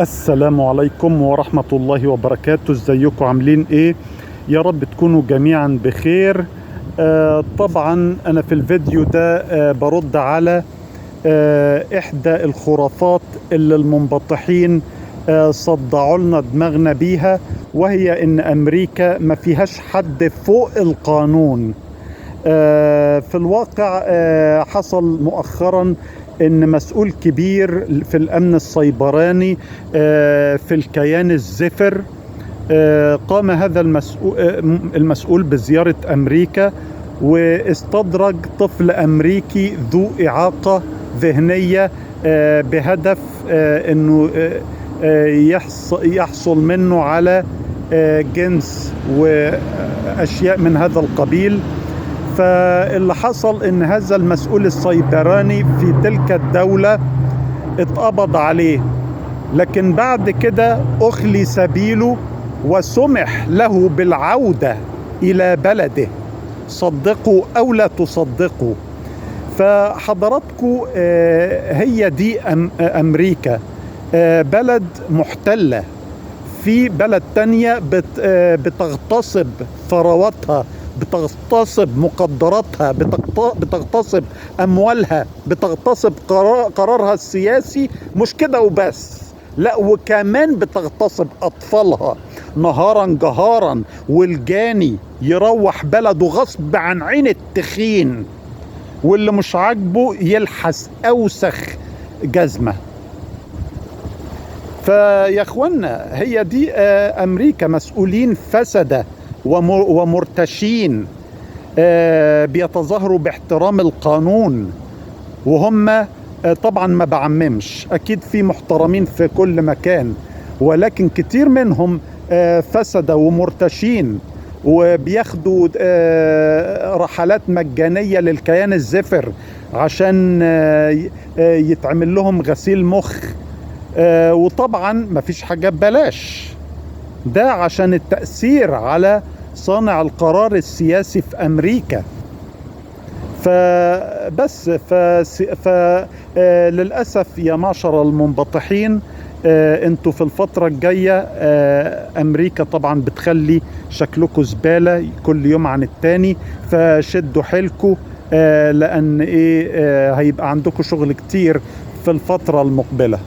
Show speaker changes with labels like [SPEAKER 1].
[SPEAKER 1] السلام عليكم ورحمة الله وبركاته. ازيكم عاملين ايه؟ يا رب تكونوا جميعا بخير. طبعا انا في الفيديو ده برد على احدى الخرافات اللي المنبطحين صدعوا لنا دماغنا بيها، وهي ان امريكا ما فيهاش حد فوق القانون. في الواقع حصل مؤخرا ان مسؤول كبير في الامن السيبراني في الكيان الزفر قام هذا المسؤول بزيارة امريكا، واستدرج طفل امريكي ذو اعاقة ذهنية بهدف انه يحصل منه على جنس واشياء من هذا القبيل. فاللي حصل ان هذا المسؤول السيبراني في تلك الدولة اتقبض عليه، لكن بعد كده اخلي سبيله وسمح له بالعودة الى بلده، صدقوا او لا تصدقوا. فحضراتكم هي دي امريكا، بلد محتلة في بلد تانية بتغتصب ثرواتها، بتغتصب مقدراتها، بتغتصب أموالها، بتغتصب قرارها السياسي. مش كده وبس، لا وكمان بتغتصب أطفالها نهارا جهارا، والجاني يروح بلده غصب عن عين التخين، واللي مش عاجبه يلحس أوسخ جزمة. فيا اخوانا هي دي امريكا، مسؤولين فسدة ومرتشين بيتظاهروا باحترام القانون، وهم طبعا ما بعممش، اكيد في محترمين في كل مكان، ولكن كتير منهم فسدة ومرتشين، وبياخدوا رحلات مجانية للكيان الزفر عشان يتعمل لهم غسيل مخ. وطبعا مفيش حاجة ببلاش، ده عشان التأثير على صانع القرار السياسي في أمريكا. فبس للأسف يا معشر المنبطحين، انتوا في الفترة الجاية أمريكا طبعا بتخلي شكلكوا زبالة كل يوم عن التاني، فشدوا حيلكوا لأن هيبقى عندكوا شغل كتير في الفترة المقبلة.